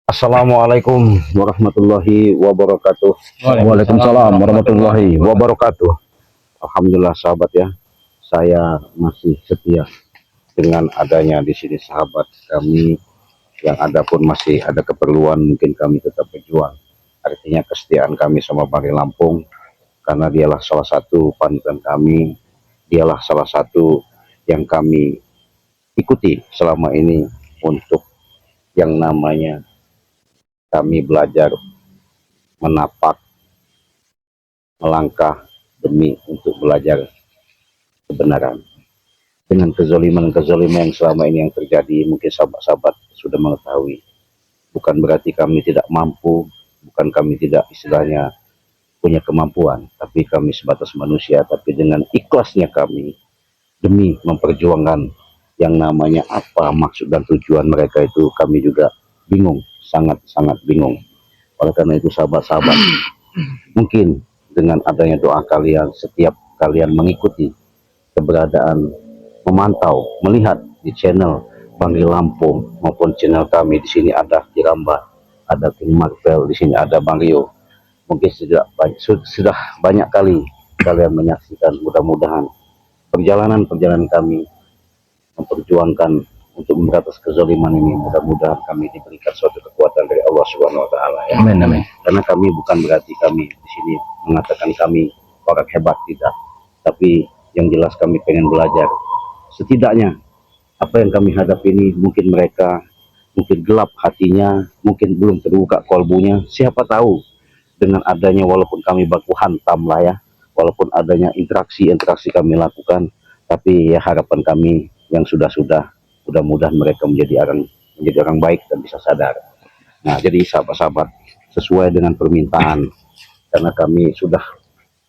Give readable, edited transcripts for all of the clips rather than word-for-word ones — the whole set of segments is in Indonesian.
Assalamualaikum warahmatullahi wabarakatuh. Waalaikumsalam warahmatullahi wabarakatuh. Alhamdulillah sahabat ya, saya masih setia dengan adanya di sini sahabat kami yang ada pun masih ada keperluan mungkin kami tetap berjuang. Artinya kesetiaan kami sama Bari Lampung karena dialah salah satu panutan kami, dialah salah satu yang kami ikuti selama ini untuk yang namanya kami belajar menapak melangkah demi untuk belajar kebenaran. Dengan kezoliman yang selama ini yang terjadi, mungkin sahabat-sahabat sudah mengetahui. Bukan berarti kami tidak mampu, bukan kami tidak istilahnya punya kemampuan, tapi kami sebatas manusia, tapi dengan ikhlasnya kami demi memperjuangkan yang namanya apa maksud dan tujuan mereka itu, kami juga bingung, sangat-sangat bingung. Oleh karena itu sahabat-sahabat, mungkin dengan adanya doa kalian, setiap kalian mengikuti keberadaan, memantau, melihat di channel Bari Lampung maupun channel kami di sini ada Kiramba, ada King Marvel, di sini ada Bang Rio. Mungkin sudah banyak kali kalian menyaksikan. Mudah-mudahan perjalanan kami memperjuangkan untuk memberantas kezaliman ini, mudah-mudahan kami diberikan suatu kekuatan dari Allah Subhanahu Wa Taala. Ya. Amin, amin. Karena kami bukan berarti kami di sini mengatakan kami orang hebat, tidak. Tapi yang jelas kami pengen belajar. Setidaknya apa yang kami hadapi ini mungkin mereka mungkin gelap hatinya, mungkin belum terbuka kolbunya. Siapa tahu dengan adanya walaupun kami baku hantam lah ya, walaupun adanya interaksi kami lakukan, tapi ya harapan kami yang sudah mudah-mudahan mereka menjadi orang baik dan bisa sadar. Nah, jadi sahabat-sahabat, sesuai dengan permintaan, karena kami sudah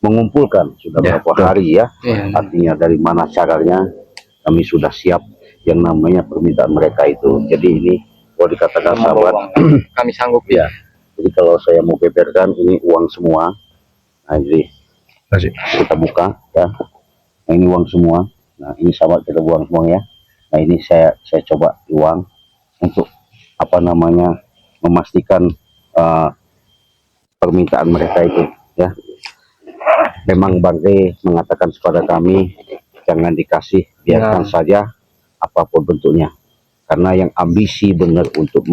mengumpulkan sudah beberapa hari ya, artinya dari mana caranya kami sudah siap yang namanya permintaan mereka itu. Jadi ini kalau dikatakan sahabat, Kami sanggup ya. Jadi kalau saya mau beberkan ini uang semua. Nah, jadi kita buka ya. Nah, ini uang semua. Nah, ini sahabat kita buang semua ya. Nah, ini saya coba uang untuk apa namanya memastikan permintaan mereka itu ya. Memang Bang Rey mengatakan kepada kami jangan dikasih, biarkan saja apapun bentuknya. Karena yang ambisi benar untuk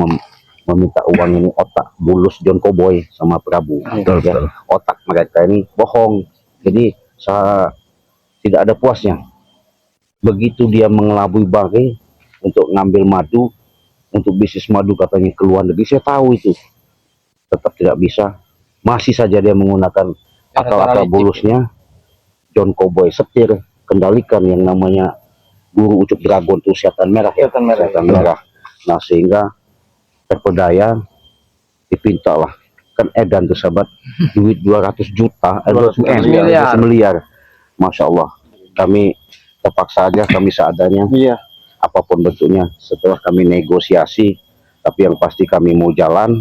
meminta uang ini otak bulus John Cowboy sama Prabu. Ya. Otak mereka ini bohong. Jadi saya tidak ada puasnya. Begitu dia mengelabui Bang Rey untuk ngambil madu, untuk bisnis madu katanya ke luar negeri, saya tahu itu tetap tidak bisa. Masih saja dia menggunakan akal-akal bulusnya John Cowboy, setir, kendalikan yang namanya guru ucup dragon itu setan merah. Nah, sehingga terpedaya dipintalah kan edan tuh sahabat duit 200 juta 200 miliar. Masya Allah, kami terpaksa aja, kami seadanya, apapun bentuknya. Setelah kami negosiasi, tapi yang pasti kami mau jalan,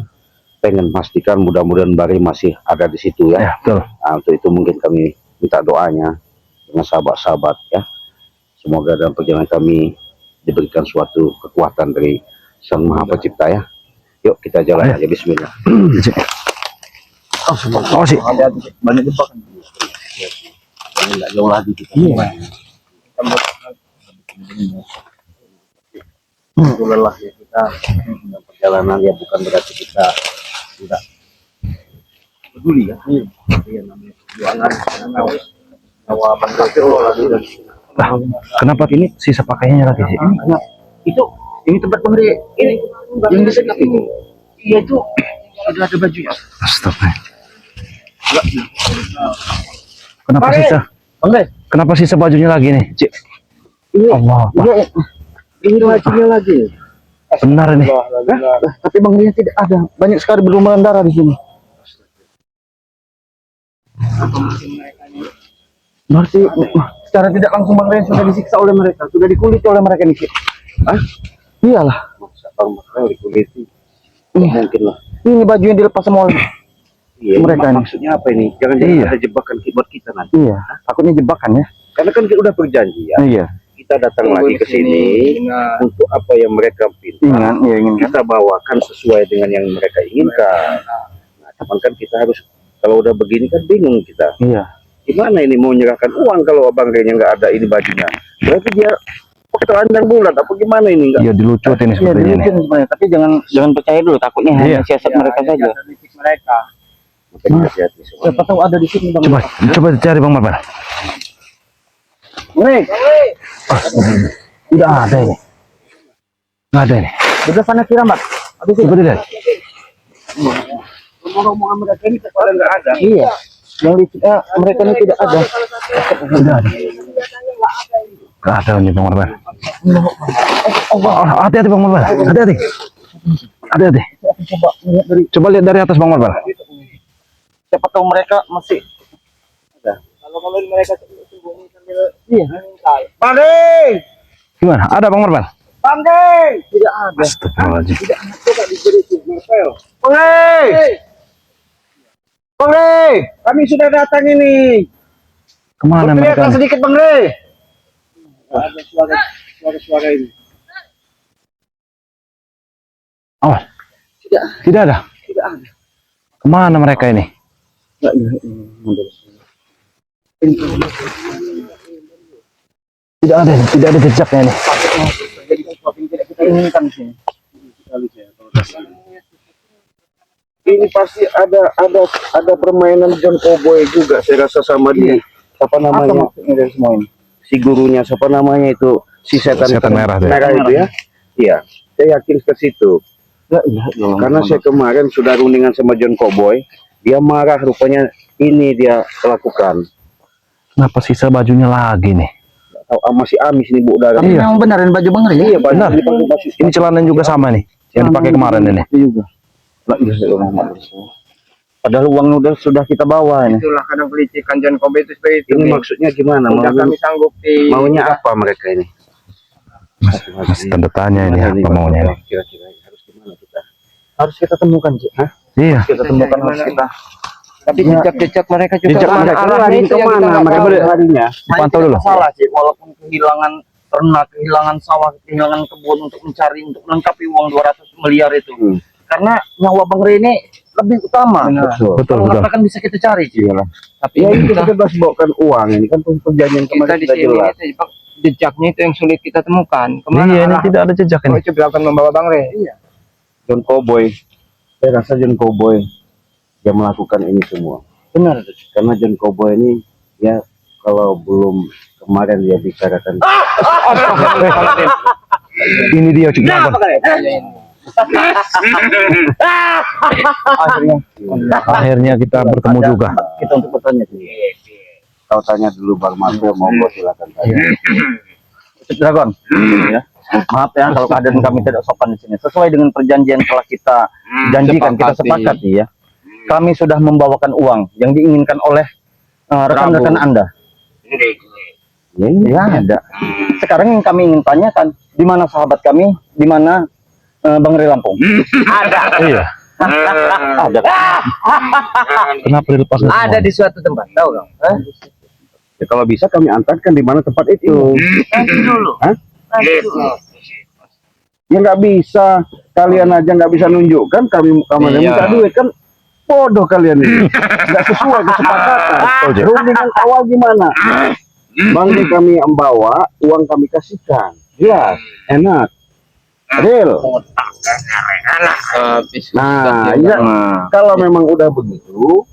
pengen pastikan mudah-mudahan Bari masih ada di situ ya. Nah, untuk itu mungkin kami minta doanya dengan sahabat-sahabat ya. Semoga dalam perjalanan kami diberikan suatu kekuatan dari Sang Maha Pencipta ya. Yuk kita jalan aja, bismillah. Oh sih. Banyak jebakan. Enggak jauh lagi kita. Lelah ya kita dalam perjalanan ya, bukan berarti kita tidak peduli ya. Iya, namanya perjuangan nyawa bangsa. Kenapa ini sisa pakaiannya lagi sih? Ini tempat Bang Rey, ini yang disekap ini. Iya, itu sudah ada bajunya. Astaga. Kenapa sisa? Kenapa sisa bajunya lagi nih? Cik. Allah. Ini bajunya lagi. Benar ini. Tapi Bang Rey tidak ada. Banyak sekali berlumuran darah di sini. Berarti secara tidak langsung Bang Rey sudah disiksa oleh mereka, sudah dikuliti oleh mereka nih. Hah? Iyalah. Masa Bang Rey dikuliti? Mungkin lah. Ini baju yang dilepas semua oleh mereka. Maksudnya apa ini? Jangan ada jebakan buat kita nanti. Iya. Takutnya jebakan ya. Karena kan kita udah perjanjian. Iya. kita datang lagi ke sini untuk apa yang mereka minta. Kita bawakan sesuai dengan yang mereka inginkan. Nah, cuman kan kita harus, kalau udah begini kan bingung kita. Iya. Gimana ini mau menyerahkan uang kalau abang Renya nggak ada ini bajunya? Berarti dia ketelanjang bulat apa gimana ini? Iya, dilucutin Iya, sepertinya nih. dilucutin sebenarnya, tapi jangan percaya dulu, takutnya hanya siasat mereka saja. Makanya hati-hati semua. Siapa tahu ada di sini, Bang. Coba cari Bang Marwan. Tidak ada ini. Nggak ada ini. Sudah sana kira, Mbak. Coba dilihat. Ngomong-ngomong mereka ini kepala nggak ada. Iya. Yang di mereka ini tidak ada. Tidak ada. Nggak ada ini Bang Marwan. Hati-hati Bang Marwan. Hati-hati. Hati-hati. Coba lihat dari atas Bang Marwan. Siapa tahu mereka masih ada. Kalau mereka sembunyi sambil Bang! Gimana? Ada Bang Marwan? Bang! Tidak ada. Astagfirullahaladzim. Coba diberi Marvel. Bang! Kami sudah datang ini. Kemana mereka? Sedikit Bang Rey. Ada suara ini. Oh, tidak ada. Tidak ada. Kemana mereka ini? Tidak ada jejaknya ini. Jadi sesuatu yang tidak kita inginkan di sini. Ini pasti ada permainan John Cowboy juga saya rasa sama dia. Apa Apa namanya? maksudnya dari semua ini? Si gurunya siapa namanya itu? Si setan Merah tuh ya? merah itu ya. Iya, saya yakin ke situ. Karena saya kemarin sudah rundingan sama John Cowboy, dia marah rupanya ini dia lakukan. Kenapa sisa bajunya lagi nih? Masih amis nih Bu Udara. Tapi memang benerin baju Bang Rey. Iya, benar. benar. Ini celananya juga sama nih, yang dipakai kemarin ini. Itu juga. Padahal uang sudah kita bawa ini. Itulah kadang pelicikan John Kobe itu seperti itu. Ini maksudnya gimana? Tidak kami sanggup di Maunya apa mereka ini? Masih tanda tanya ini apa maunya ini. Kira-kira harus gimana kita? Harus kita temukan, Cik. Iya. Kita temukan harus kita. tapi jejak-jejak mereka juga Jejak mana mereka arahnya lari itu yang kita kemana? nggak Mereka tahu. larinya. Pantau dulu. Salah, Cik. Walaupun kehilangan ternak, kehilangan sawah, kehilangan kebun untuk mencari untuk melengkapi uang 200 miliar itu. Karena nyawa Bang Rey ini lebih utama. Betul. Kalau kan bisa kita cari, Cik. Tapi Ya itu kita, kita harus bawakan uang ini kan perjanjian kita kemarin di sudah sini jelas. itu, Pak, jejaknya itu yang sulit kita temukan. Kemana Iya, ini arah? tidak ada jejak Oh, ini. itu akan membawa Bang Rey. Iya. John Cowboy, saya rasa John Cowboy yang melakukan ini semua. Benar. Karena John Cowboy ini ya kalau belum kemarin dia bicarakan Ini dia Cik Dragon. Akhirnya kita bertemu juga. Kita untuk bertanya, Cik. kau tanya dulu Bang Marco, monggo silakan tanya. Cik Dragon. Ya. Maaf ya kalau keadaan kami tidak sopan di sini. Sesuai dengan perjanjian telah kita janjikan, kita sepakati ya. Kami sudah membawakan uang yang diinginkan oleh rekan-rekan Anda. Ya, ada. Sekarang yang kami ingin tanyakan, di mana sahabat kami, di mana Bang Rey Lampung? Iya. Ada. Kenapa dilepas? Ada di suatu tempat, tahu dong? Ya, kalau bisa kami antarkan di mana tempat itu. Nanti dulu. Hah? Ya nggak bisa, kalian aja nggak bisa nunjukkan kami minta duit kan bodoh kalian ini. Nggak sesuai kesepakatan. Rundingan awal gimana? Bang kami membawa, uang kami kasihkan. Jelas, enak, real. Nah, ya, kalau memang udah begitu,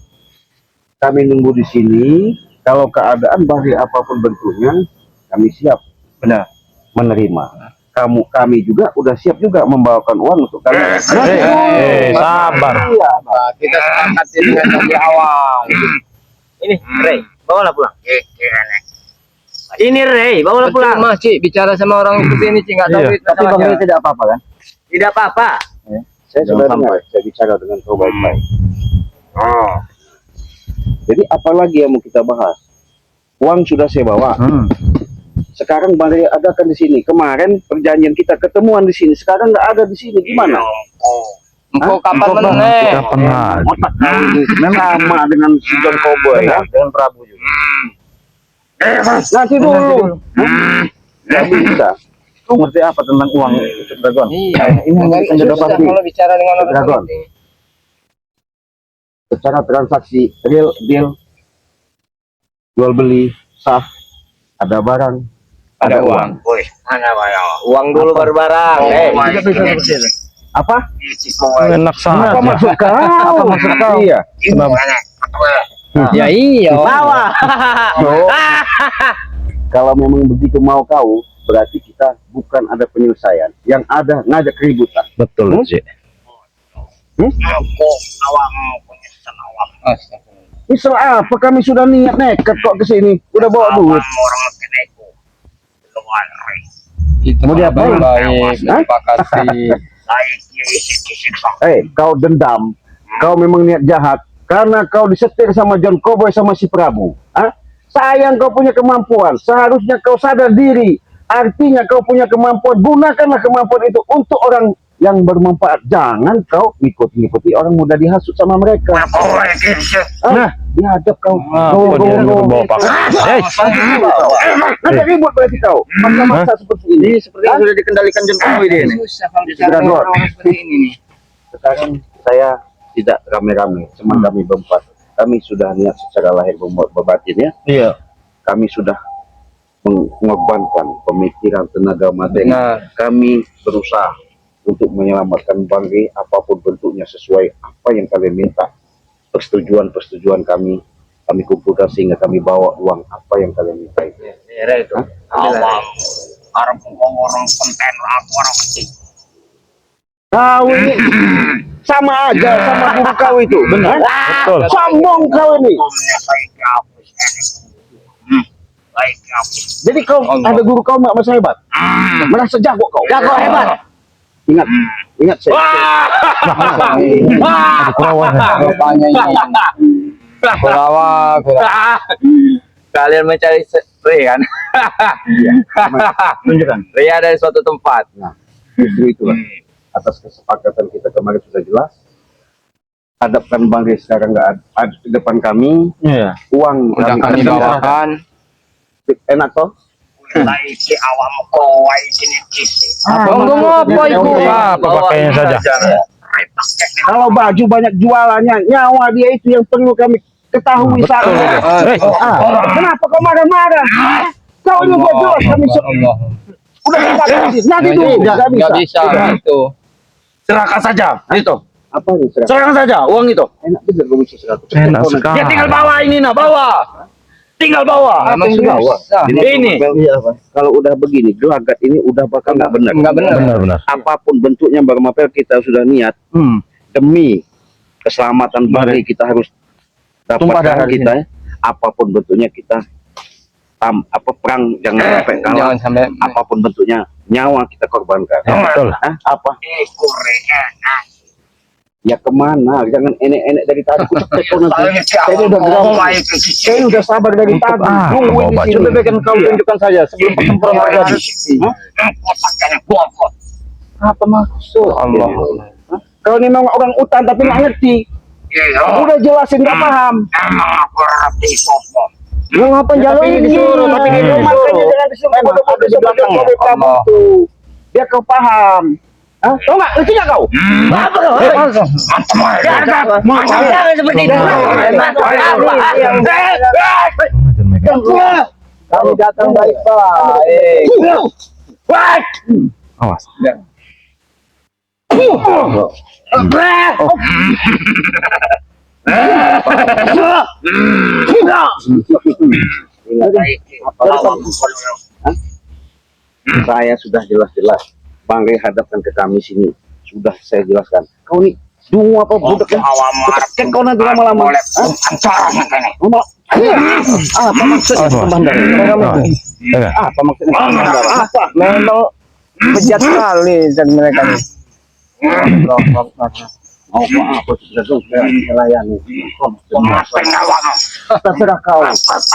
kami nunggu di sini. Kalau keadaan bagi apapun bentuknya, kami siap. Benar. Menerima. Kami juga udah siap juga membawakan uang untuk kalian. Sabar. Iya. Kita sepakati dengan dari awal. Ini Rey, bawalah pulang. Ini Rey, bawalah pulang. Percuma, Cik, bicara sama orang seperti ini, Cik, nggak tahu Iya. duit Tapi Bang Rey masalahnya. tidak apa-apa kan? Tidak apa-apa. Saya sudah dengar, saya bicara dengan kau baik-baik. Jadi apalagi yang mau kita bahas? Uang sudah saya bawa. Sekarang balik adakan di sini. Kemarin perjanjian kita ketemuan di sini. Sekarang nggak ada di sini. Gimana? Engkau kapan Engkau meneh? kapan lagi? Otak kau ini sama dengan si John Cowboy ya. Dengan Prabu juga. Nanti dulu. Nggak bisa. Kau ngerti apa tentang uang itu, Dragon? Iya. Ini yang Makanya menjadi susah pasti. kalau bicara dengan orang Dragon. seperti ini. Secara transaksi real deal, jual beli sah, ada barang, Ada uang. Wih, ada barang. Uang dulu baru barang. Tidak bisa seperti itu. apa? Enak Apa saja. maksud kau? Apa maksud kau? Iya. Ya iya. Bawa. Kalau memang begitu mau kau, berarti kita bukan ada penyelesaian. Yang ada ngajak keributan. Betul, Cik. Misal apa kami sudah niat nekat kok ke sini, udah bawa duit. Itu Mau diapain? baik. Hah? Sepakati. Kau dendam, kau memang niat jahat karena kau disetir sama John Cowboy sama si Prabu. Hah? Sayang kau punya kemampuan, seharusnya kau sadar diri. Artinya kau punya kemampuan, gunakanlah kemampuan itu untuk orang yang bermanfaat. Jangan kau ngikuti orang muda dihasut sama mereka. Nah, dihadap kau. Apa dia nyuruh bawa pakai? Nanti ribut berarti kau. Masa-masa seperti ini. Seperti yang sudah dikendalikan John Cowboy dia ini. Susah kalau bicara dengan orang seperti ini nih. Sekarang saya tidak rame-rame, cuma kami berempat. Kami sudah niat secara lahir berbatin ya. Iya. Kami sudah mengorbankan pemikiran, tenaga materi. Benar. Kami berusaha untuk menyelamatkan Bangge apapun bentuknya sesuai apa yang kalian minta. Persetujuan kami kumpulkan sehingga kami bawa uang apa yang kalian minta itu. Daerah itu. Awang orang orang konten orang kecil. Kau ini sama aja sama guru kau itu. Benar. Betul. Sombong kau ini. Omnya saya dihapus baik dihapus. Jadi kau ada guru kau nggak masa hebat? Merasa jago kau. Jago hebat. Ingat saya. Ada kurawan. Rupanya ini. Kurawa. Kalian mencari kan? Tunjukkan. Ria dari suatu tempat. Justru itulah. Atas kesepakatan kita kemarin sudah jelas. Hadapkan Bangge sekarang nggak ada di depan kami. Iya. Uang Udah kami kasih. bawakan. Enak toh? Lai si awam kawai sini kisi. Tunggu apa itu? Apa pakainya saja? Kalau baju banyak jualannya, nyawa dia itu yang perlu kami ketahui saat ini. Kenapa kau marah-marah? Kau ini gak jelas kami udah sepakati. Nanti dulu Nggak bisa itu. Serahkan saja. Itu. Apa ini? Serah? Serahkan saja uang itu. Enak bener kau bisa serah. Enak sekali. Ya tinggal bawa ini nah, bawa. Tinggal bawa. Memang susah. Ini. Kalau udah begini, gelagat ini udah bakal nggak benar. Nggak benar. Benar-benar. Apapun bentuknya Bang Mapel kita sudah niat demi keselamatan Bangge kita harus Tumpah darah dapatkan kita ya. Apapun bentuknya kita perang jangan sampai kalah. Jangan sampai Apapun bentuknya nyawa kita korbankan. Betul. Hah? Apa? Korea. Ya kemana? Jangan enek-enek dari tadi. Saya udah kawai geram. kisi. Saya udah sabar dari tadi. Ah, Nungguin bawa di baju. sini. Lebih baik kau tunjukkan saja sebelum pertempuran terjadi. Kotaknya bobot. Apa maksud? Allah. Hah? Kau ini memang orang utan tapi nggak ngerti. Iya. Udah jelasin nggak paham. Emang aku rati bobot. Lu ngapa jalan ini disuruh, tapi ini disuruh. Makanya jangan disuruh. Bodoh-bodoh sama Jokowi Prabowo tuh. Biar kau paham. Hah? Tahu nggak? Ngerti nggak kau? Apa kau? Jangan seperti itu. Kami datang baik-baik. Awas. Saya sudah jelas-jelas Bangge hadapkan ke kami sini. Sudah saya jelaskan. Kau nih dungu apa budak ya? Kan kau nanti lama-lama. Apa maksudnya pembandar? Apa maksudnya pembandar? Apa? Memang bejat sekali dan mereka nih. Oh, apa sudah melayani? Terserah kau.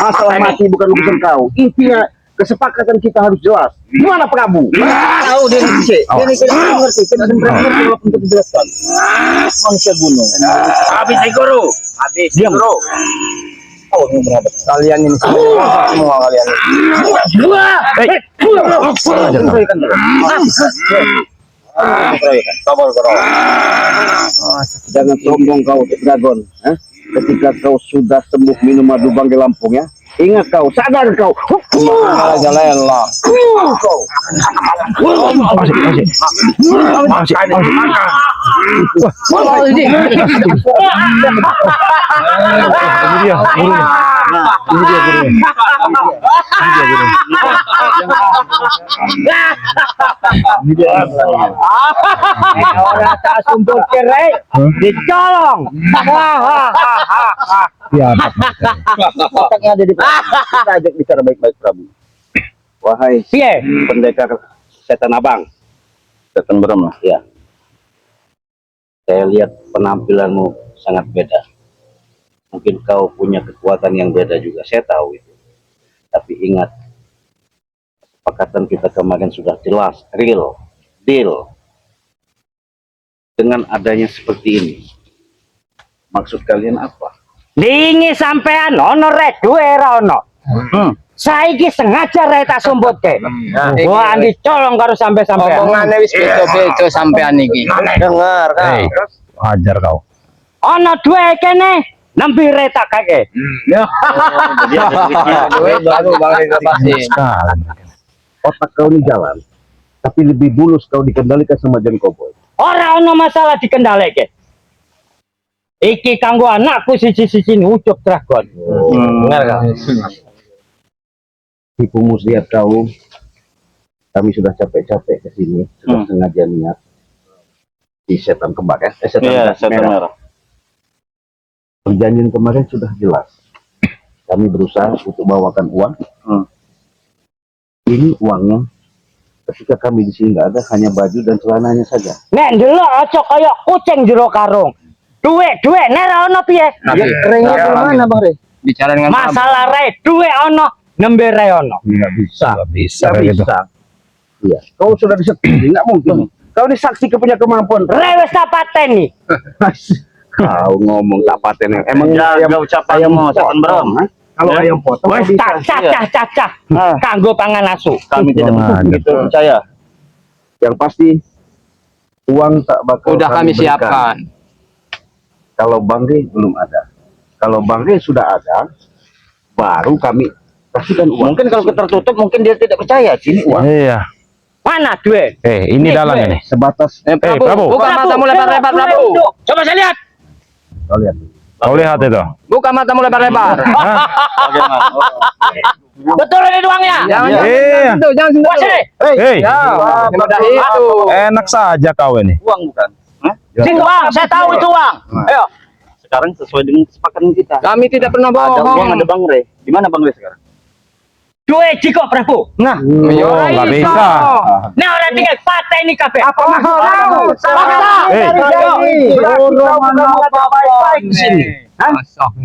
Masalah mati bukan urusan kau. Intinya kesepakatan kita harus jelas. Gimana Prabu? Tahu dia ini cek. Dia ini tidak mengerti. Kita mengerti untuk dijelaskan. Manusia gunung. Habis guru. Habis Diam. guru. Kalian ini semua kalian. Jangan sombong kau, Dragon. Ketika kau sudah sembuh minum madu Bangke Lampung ya. Ingat kau, sadar kau. Jalan-jalan. Orang tak sumput kerai, dicolong. Ya, Otaknya ada di kita ajak bicara baik-baik Prabu. Wahai Piye? pendekar setan abang. Setan Brahma. Ya. Saya lihat penampilanmu sangat beda. Mungkin kau punya kekuatan yang beda juga. Saya tahu itu. Tapi ingat, kesepakatan kita kemarin sudah jelas, real, deal. Dengan adanya seperti ini, maksud kalian apa? Dingi sampean ono rek duwe ra ono. Saiki sengaja rek tak sumputke. Wah, dicolong karo sampean. Omongane wis beda-beda sampean iki. Dengar kan. ajar kau. Ono duwe kene, nembe rek tak kake. Baru balik ke pasti. Sekali. Otak kau ini jalan, tapi lebih bulus kau dikendalikan sama John Cowboy. Ora ono masalah dikendhaleke. Iki kanggo anakku siji-siji Ucup Dragon. Dengar kan. Tipumu lihat kau, kami sudah capek-capek ke sini, sudah sengaja niat di setan kembar ya, Iya, setan merah. Perjanjian kemarin sudah jelas. Kami berusaha untuk bawakan uang. Ini uangnya. Ketika kami di sini nggak ada, hanya baju dan celananya saja. Nek ndelok aja kaya kucing jero karung. Duwe nek ra ono piye? Keringnya mana Bang Re? Bicara dengan Masalah rek duwe ono, nembe re ono. Nggak bisa. Nggak bisa Nggak kayak gitu. bisa. Iya. Kau sudah disetujui, nggak mungkin. Kau ini saksi punya kemampuan. Re wis tak pateni. Kau ngomong tak paten. Emang Jaga ucapanmu, setan Brahma. Kalau ayam potong, Wis tak cacah kanggo pangan asu. Kami tidak begitu percaya. yang pasti uang tak bakal udah kami berikan. siapkan. Kalau Bang Rey belum ada. Kalau Bang Rey sudah ada, baru kami kasihkan uang. Mungkin kalau tertutup mungkin dia tidak percaya. Ini uang. Iya. Mana duwe? Ini dalang ini. Sebatas Prabu. Buka matamu lebar-lebar, Prabu. Coba saya lihat. kalian. Kau lihat itu. Buka matamu lebar-lebar. Bagaimana? Betul ini uangnya. Jangan Iya. sentuh, jangan sentuh. Puas ini. Hei, Mudah itu. enak saja kau ini. Uang bukan? Hah? Sini uang, saya tahu itu uang. Ayo. Sekarang sesuai dengan kesepakatan kita. Kami tidak pernah Ada uang, bohong. ada Bang Rey. Di mana Bang Rey sekarang? Duwe jiko Prabu. Nah, Oh, nggak bisa. Nah orang tinggal pateni kabeh. Apa baik-baik di sini.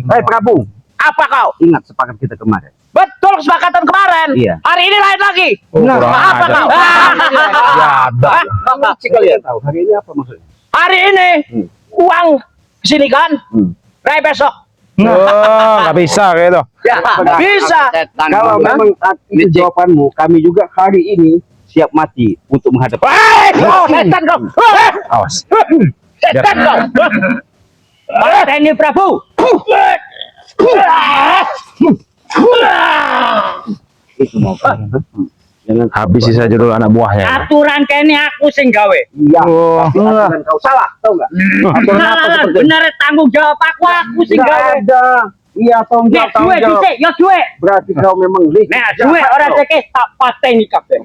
Hei Prabu, Apa kau? ingat sepakat kita kemarin. Betul kesepakatan kemarin. Iya. Hari ini lain lagi. Nah, Apa kau? Ya ada. Kalian tahu hari ini apa maksudnya? Hari ini uang sini kan? Rai besok. Oh, nggak bisa kayak itu. Ya, bisa. Kalau memang itu jawabanmu, kami juga hari ini siap mati untuk menghadapi. Oh, setan kau. Awas. Setan kau. Pateni Prabu. Itu mau kan? Jangan Habisi saja dulu anak buahnya. Aturan kene aku sing gawe. Iya. Oh. Aturan kau salah, tahu nggak? Aturan apa Salah, seperti itu? bener tanggung jawab aku sing Nggak gawe. ada. Iya, tanggung Nek jawab, tanggung duwe jawab. dhisik, ya duwe. Berarti kau memang Nek duwe ora cekek tak pateni kabeh.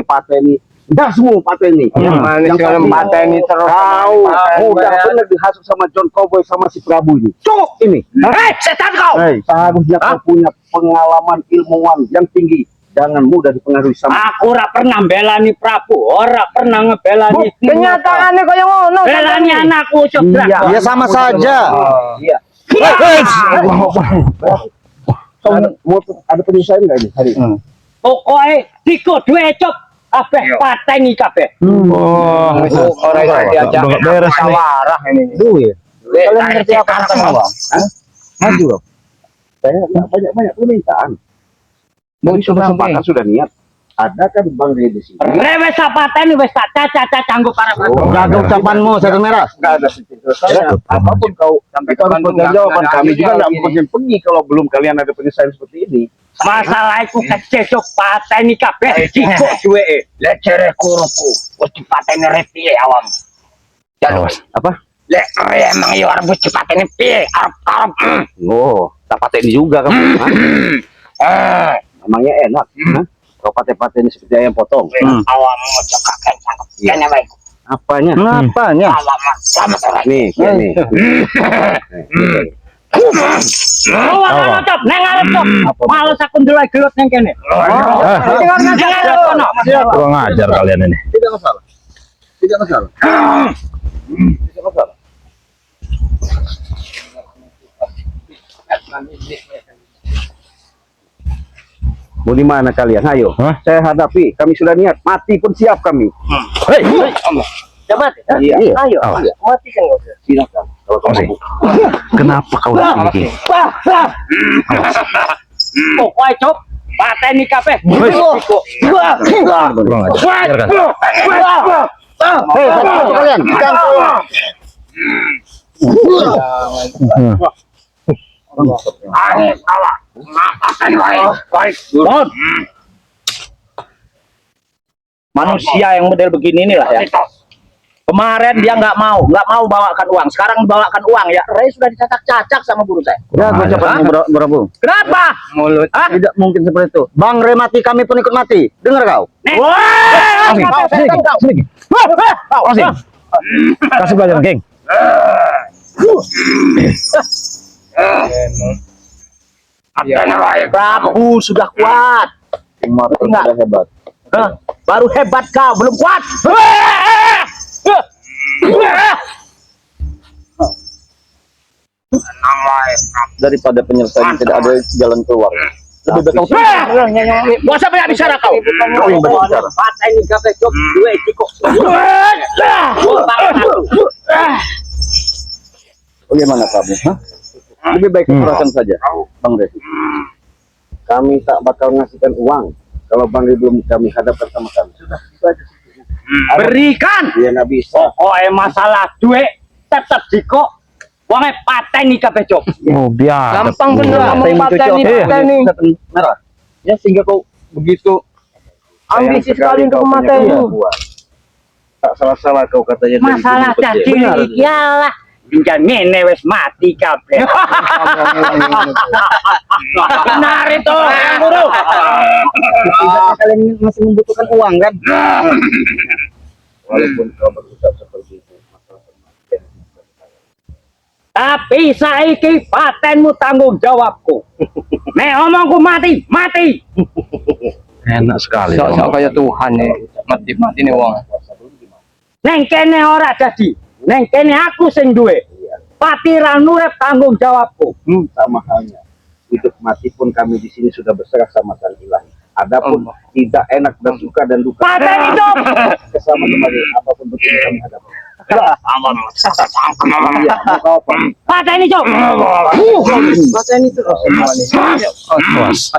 pateni. Dah semua pateni. Manis kalau pateni terus. Kau udah bener dihasut sama John Cowboy sama si Prabu ini. Cukup ini. Hei, setan kau. Seharusnya kau punya pengalaman ilmuwan yang tinggi. Jangan mudah dipengaruhi sama. Aku ora pernah belani Prabu, ora pernah ngebelani. Kenyataannya kaya ngono. Belani anakku Ucup Dragon. ya sama saja. Iya. Kau mau ada penyelesaian nggak ini hari ini? Pokoke diko duwe Ucup kabeh pateni kabeh. Oh, Orang yang diajak udah nggak beres nih. musyawarah ini. Duit. Kalian ngerti apa tentang uang? Hah? Maju loh. Saya nggak banyak permintaan. Tadi sudah sepakat, sudah niat. Ada kan Bang Rey di sini. Rewes paten wis tak caca canggup para Jaga ucapanmu, Satu Merah. Nggak ada saya. Apapun kau Sampai itu harus kapan bertanggung jawab. nggak Kami ada juga nggak hasilnya mungkin pergi kalau belum kalian ada penyelesaian seperti ini. masalah iku kecesuk pateni kabeh dikok duweke. Lek jere kuruku, wis dipateni rek piye awam. Awas. Apa? Lek emang yo arep wis dipateni piye? Arep. Oh, tak pateni juga kamu. Hah? Emangnya enak? Hah? Kau paten ini seperti ayam potong. Awam ojo kakek cangkep. Kene wae. Apanya? Apanya? Awam selamat ora. Nih. Oh, ana cop nang arep cop. Males aku ndelok gelut nang kene. Nang arep kono. Kurang ajar kalian ini. Tidak masalah. Tidak masalah. Tidak masalah. Mau di mana kalian? Ayo. Hah? Saya hadapi. Kami sudah niat. Mati pun siap kami. Hei, Coba. Iya. Ayo. Mati kan enggak usah. Silakan. Kalau kamu Osi. mau. Kenapa kau di sini, Ki? Pokoknya cop pateni kabeh. Wes. Dikok. Kurang ajar. Biarkan. Hei, satu kalian. Ayo awak. Pateni wae. Baik. Manusia yang model begini inilah ya. Kemarin dia nggak mau bawakan uang. Sekarang bawakan uang ya. Rey sudah dicacak-cacak sama guru saya. Ya, gue ucapan Bro. Kenapa? Mulut. Tidak mungkin seperti itu. Bang Rey mati, kami pun ikut mati. Dengar kau? Osi, sini, Ki. Osi. Kasih pelajaran, geng. Pateni wae. Prabu sudah kuat. Sudah hebat. Hah? Baru hebat kau, belum kuat. Tenang wae. Daripada penyelesaian tidak ada jalan keluar. Lebih baik kau. Gua sampai nggak bicara kau. Kau yang banyak bicara. Pateni kabeh cop duwe dikok. Bagaimana kamu? Hah? Lebih baik serahkan saja, Bang Rey. Kami tak bakal ngasihkan uang kalau Bang Rey belum kami hadapkan sama kami. Sudah, itu aja. Berikan. Dia nggak bisa. Pokoknya masalah duit tetap dikok. Wonge pateni kabeh cop. Oh, biar. Gampang bener ngomong pateni. Merah. Ya sehingga kau begitu Ambisi sekali untuk mateni. Tak salah-salah kau katanya. dari Masalah dulu kecil. cacing iyalah. Tinggal ngene wis mati kabeh. Benar itu, Guru. kalian masih membutuhkan uang kan? Walaupun kau berucap seperti itu, masalah kematian. Tapi saiki patenmu tanggung jawabku. Nek omongku mati, mati. Enak sekali. Sok kayak Tuhan nih. Mati-mati nih wong. Neng kene ora dadi. Neng kene aku sing duwe. Pati ra nurep tanggung jawabku. Sama halnya. Hidup mati pun kami di sini sudah berserah sama Sang Ilahi. Adapun tidak enak dan suka dan duka. Paten itu. Kesama kembali apapun betul kami hadapi. Awam. Iya, mau kau apa? Paten itu. Paten itu. Awas.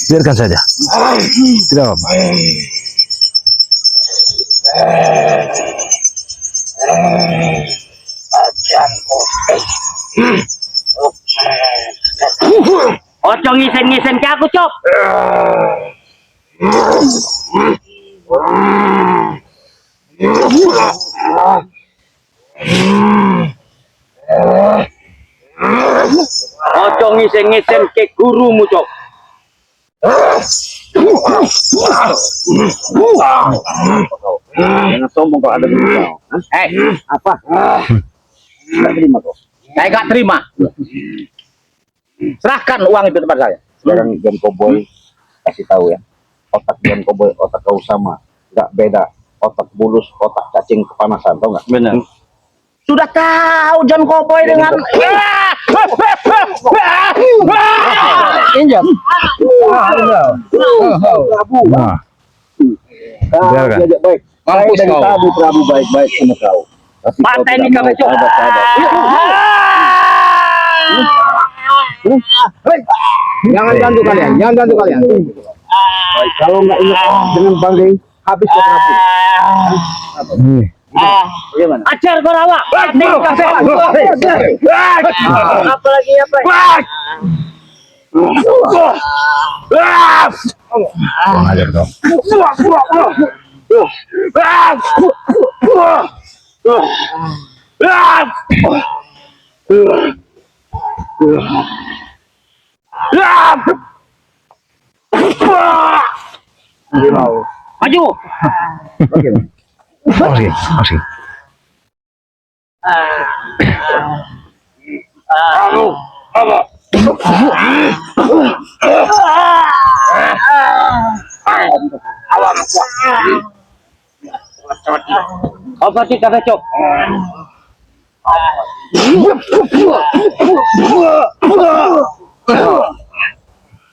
Biarkan saja. Tidak apa-apa. Ojo ngisen-ngisen ke aku, Cop. Ojo ngisen-ngisen ke gurumu, Cop. Jangan sombong kalau ada duit kau. Hah? Apa? Tidak terima kau. Saya nggak terima. Serahkan uang itu kepada saya. Sekarang John Cowboy kasih tahu ya. Otak John Cowboy, otak kau sama. Nggak beda. Otak bulus, otak cacing kepanasan. Tahu nggak? Benar. Sudah tahu John Cowboy dengan Injak. Nah, Kau biarkan. diajak baik. Mampus dari kau. tadi Prabu baik-baik sama kau. Tapi kau Pantai tidak ini kami mau sahabat-sahabat. Jangan bantu kalian, jangan bantu kalian. Baik, kalau nggak ingat dengan Bangke, habis kau Prabu. Bagaimana? Ajar Gorawa. Apalagi apa? Kurang ajar kau. Maju. Oke, oke. Obati kabecok.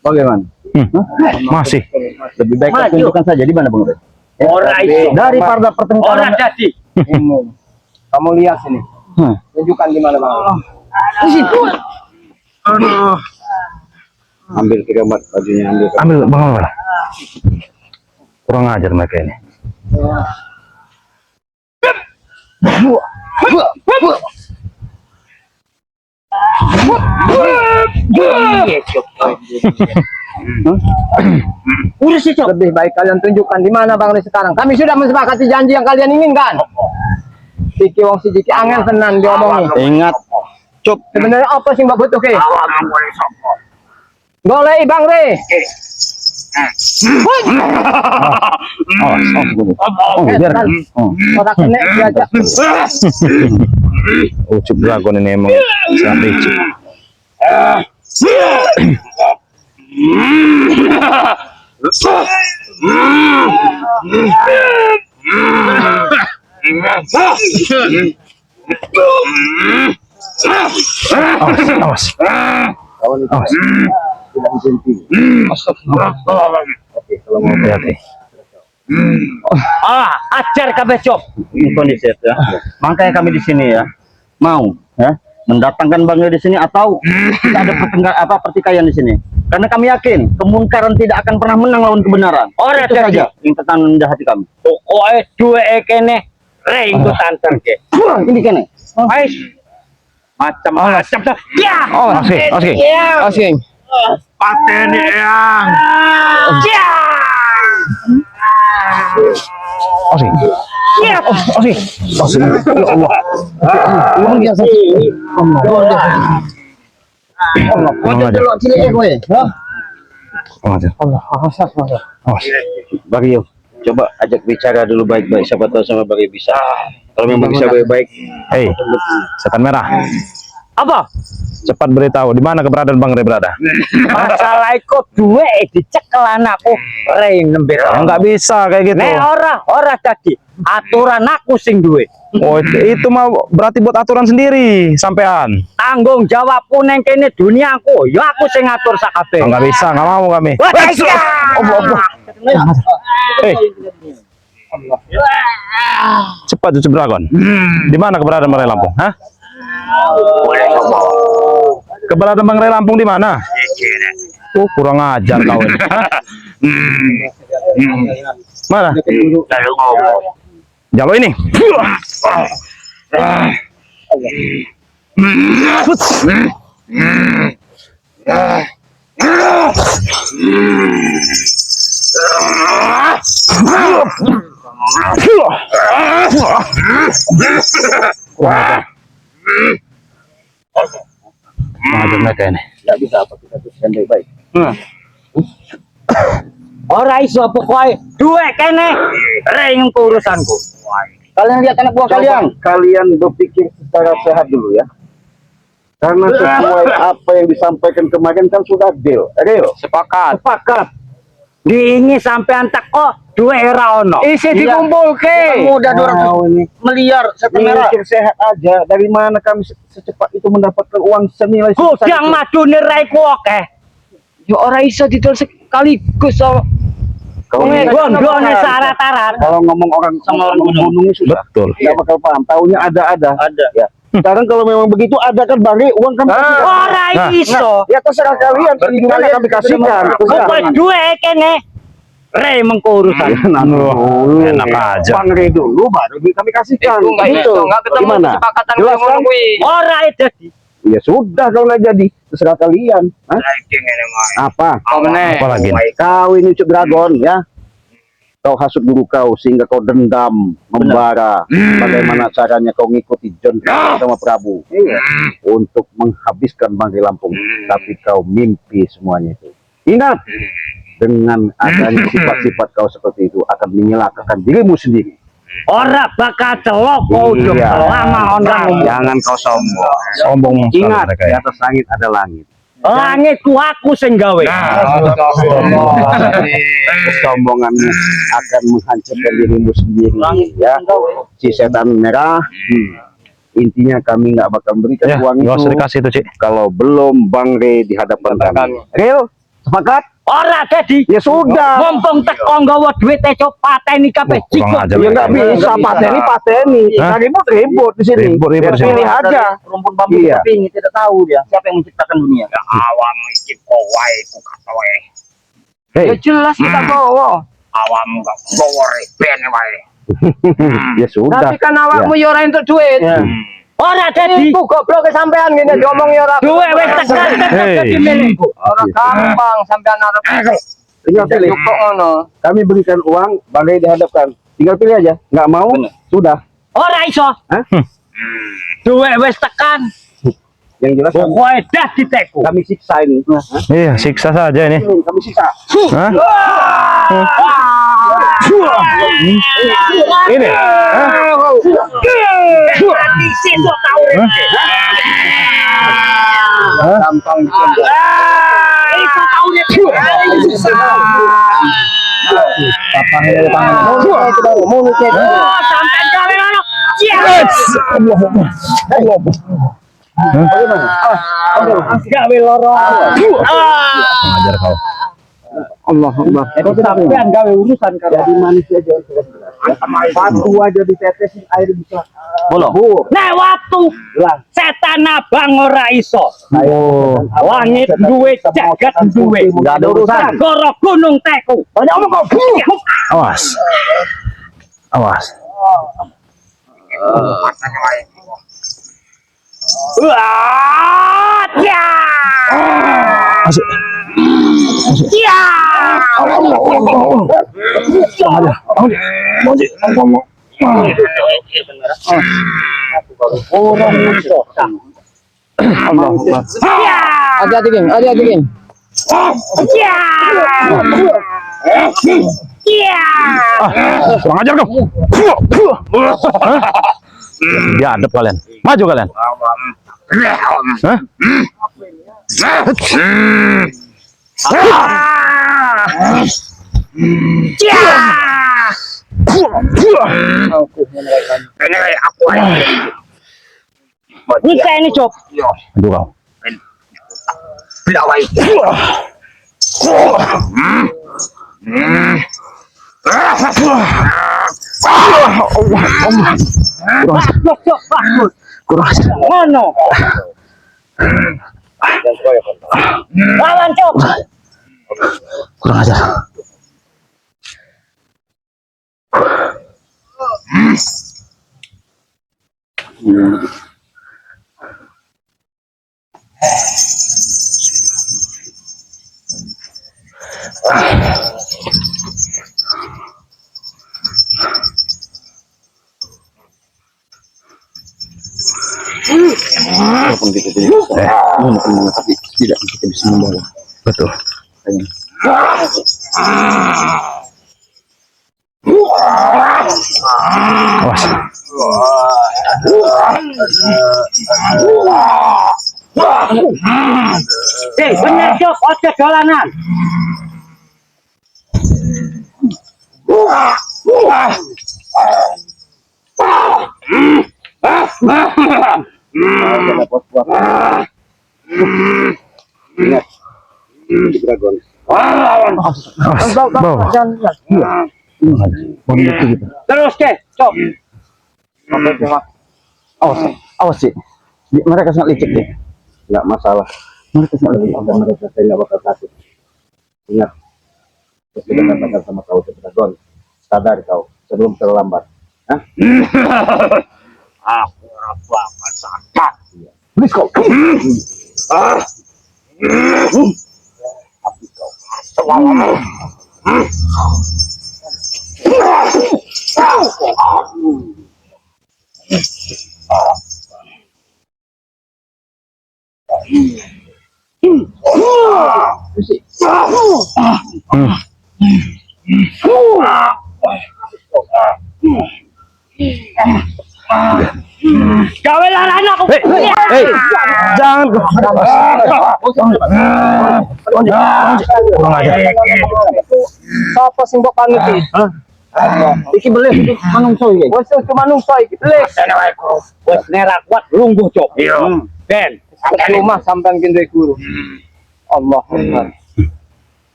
Bagaimana? Masih. Lebih baik kita tunjukkan saja di mana Bang Ray? Ora iso. Daripada Ora pertengkaran. jadi. Kamu lihat sini. Tunjukkan di mana Bang. Ambil kiramat bajunya, ambil. Ambil Bang Amel. Kurang ajar mereka ini. Udah sih, Cok. Lebih baik kalian tunjukkan di mana Bang Ray sekarang. Kami sudah mensepakati janji yang kalian inginkan. Siki wong siki angel tenan diomongi. Ingat, Cuk. Sebenarnya apa sih Mbak butuh ke? Golei Bang Ray. Biar. Otak kena diajak. Ucup dragon ini emang sangat licik. Awas, awas. Hati-hati. Ajar kabecok. Ini kondisi ya. Makanya kami di sini ya mau ya mendatangkan Bang Ray di sini atau tidak ada pertikaian di sini. Karena kami yakin kemungkaran tidak akan pernah menang lawan kebenaran. Ora Itu jadi. saja yang tertanam di hati kami. Pokoke duwe kene Ray engko tanten ke. Ini kene. Ais. Macam-macam dah. Ya. Oke, oke. Asing. Pateni yang. Ya. Oke. Ya. Oke. Ya Allah. Luar biasa. Kurang ajar. Kurang ajar. Awas. Bagio, coba ajak bicara dulu baik-baik. Siapa tahu sama Bagio bisa. Kalau memang bisa baik-baik. Hei, setan merah. Apa? Cepat beritahu di mana keberadaan Bang Ray berada. Masalah iku duwe dicekel anakku Ray nembe. Ya, nggak bisa kayak gitu. Nek ora dadi aturan aku sing duwe. Oh, itu mah berarti buat aturan sendiri sampean. Tanggung jawabku neng kene duniaku, ya aku sing ngatur sak kabeh. Oh, nggak bisa, nggak mau kami. Hei, cepat Ucup dragon. Di mana keberadaan Bang Ray Lampung? Hah? Keberadaan Bang Ray Lampung di mana? Kurang ajar kau ini. Hah? Mana? Jalo ini. Ajar mereka ini. Tidak bisa apa kita tuliskan baik-baik. Ora iso pokoke duwe kene Ray engko urusanku. Kalian lihat anak buah kalian. Kalian berpikir secara sehat dulu ya. Karena sesuai apa yang disampaikan kemarin kan sudah deal. Sepakat. Diingi sampean teko duwe ora ono. Isi dikumpulke. Mudah orang ini. miliar setan merah. Mikir sehat aja. Dari mana kami secepat itu mendapatkan uang senilai sebesar Gudang itu? madune Ray ku akeh. Ya ora iso didol sekaligus. Kalau Gondone sarataran. kalau ngomong orang sama orang gunung sudah Betul. nggak bakal paham. Taunya ada. Ya. Sekarang kalau memang begitu ada kan Bang Ri, uang kan Ora iso. ya terserah kalian. Gimana kami kasihkan. Pokoknya duwe kene. Re mengko urusan. Enak aja. Bang Ri dulu baru kami kasihkan. Enggak Gitu. itu, enggak ketemu Gimana? kesepakatan Jelas ngono kan? kuwi. Ora jadi. Ya sudah kalau nggak jadi terserah kalian. Hah? Lagi ngene mah. Apa? Apa lagi? Kau ini Ucup Dragon ya. Kau hasut guru kau sehingga kau dendam, membara. Bagaimana caranya kau ngikuti John sama Prabu untuk menghabiskan Bangkai Lampung. Tapi kau mimpi semuanya itu. Ingat, dengan adanya sifat-sifat kau seperti itu akan menyelakakan dirimu sendiri. Ora bakal celok kau ujuk Iya. selama onang. Jangan kau sombong. Sombong sekali Ingat, mereka di ya. atas langit ada langit. Langit ku aku sing gawe. Kesombonganmu akan menghancurkan dirimu sendiri ya. Si setan merah intinya kami nggak bakal berikan Ya, uang nggak usah itu dikasih itu, Cik. kalau belum Bang Re di hadapan kami. Real sepakat? Ora jadi. Ya sudah. Mumpung teko nggawa duit cok pateni kabeh Wah, kurang cikuk. ajar. Ya nggak bisa pateni. Hah? Ribut di sini. Ribut di Biar sini. pilih aja. Rumpun bambu Iya. tapi ini tidak tahu dia siapa yang menciptakan dunia. Awam iki wae ku kata wae. Hei, Jelas kita bawa. Awam gak bawa ben wae. ya sudah. Tapi kan awakmu yo ora entuk duit. Ora jadi. Iku goblok sampean ngene diomong yo ora. Duwe wis tekan Hei. dadi milikku. Ora gampang sampean arep. Tinggal pilih. Kok ngono. Kami berikan uang, Bang Re dihadapkan. Tinggal pilih aja. Nggak mau, sudah. Ora iso. Hah? Duwe wis tekan. Yang jelas Pokoke dah diteku. kami siksa ini. Iya, siksa saja ini. Kami siksa. Hah? Ini. Mati sesuk tau rene. Gampang. Iku tau rene. Oh, sampean gawe ngono. Yes. Gawe loro. Ngajar kau. Allah. Sampean gawe urusan karo. Jadi manusia jangan batu aja ditetesin air bisa. Bolong. Nek waktu setan abang ora iso. Oh. Langit duwe jagat duwe. Nggak ada urusan. Goro gunung teku. Banyak omong kau. Awas. Awas. Wah, ya. Masuk. Ya. Ya. Hati-hati, King. Hati-hati, King. Ya. Ya. Kurang ajar kau. Hah? Diadep kalian. Maju kalian. Hah? Bisa ini cok. Maju kau. Bagus cok, bagus. Kurang ajar. Ngono. Lawan cok. Kurang ajar. Tapi tidak kita bisa membawa. Betul. Awas. Bener cok, ojo dolanan. Ingat, Dragon. Bawa. Terus ke, cok. Awas sih. Mereka sangat licik deh. Nggak masalah. Mereka sangat licik. Dan mereka saya nggak bakal takut. Ingat, saya sudah katakan sama kau Dragon. Sadar kau sebelum terlambat. Hah? Aku rasa akan sadar. Please kau. Tapi kau Selalu. Gawe lah anakku. Hei, jangan. Kurang ajar. Apa sih mbok pamit iki? Iki belis iki manungso iki. Wes itu manungso iki belis. Wes nerak kuat lungguh, cok. Iya. Ben, Sampai rumah sampean ki duwe guru. Allah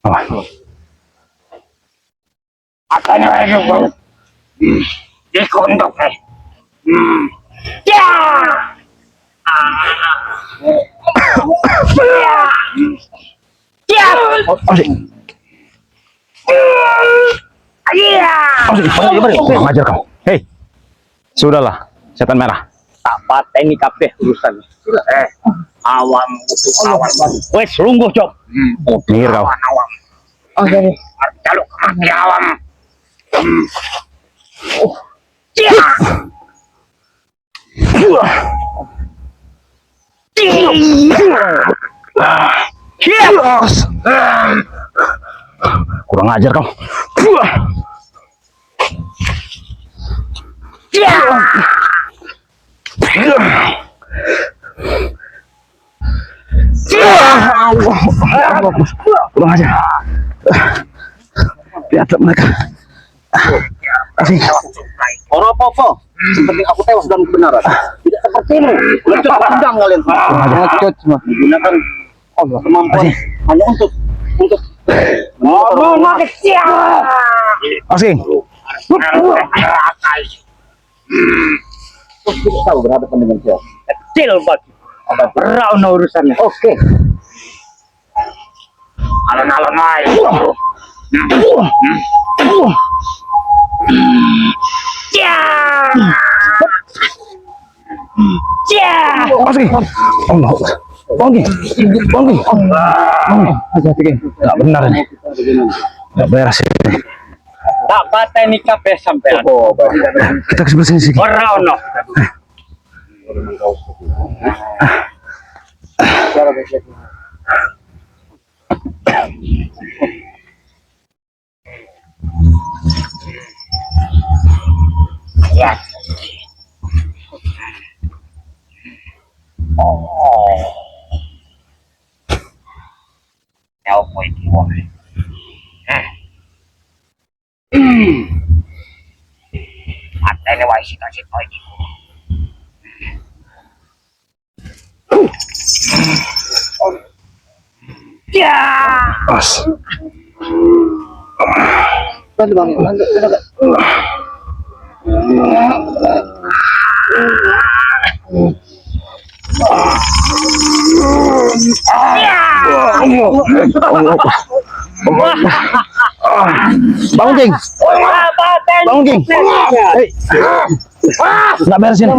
Akbar. Katanya itu. Dikondok. ya. Ya. Kurang ajar kau. Hei, sudahlah, setan merah. Tak pateni kabeh urusan. Awam utuh awam. Wes lungguh, cok. Minggir kau. Awam. Jaluk mati awam. Kurang ajar kau. Kurang ajar. Lihat mereka. Asing. Ora apa-apa. Seperti aku tewas dalam kebenaran. Tidak sepertimu. Lecet pedang kalian. Lecet semua. Menggunakan Allah kemampuan hanya untuk Asing. kita tahu berhadapan dengan siapa. Kecil banget. Rauno urusannya. Oke. Alon-alon wae. Asing. Allah. Bangki. Hati-hati, Geng. Nggak benar nih. Nggak beres ini. Tak pateni kabeh sampean. Kita ke sebelah sini sih. Ora ono. Ya. Ya opo iki wae. Atene wae sita-sita iki. As. Bantu Bang. Bangun, Geng. Bangun, Geng. Hei. Nggak beres ini.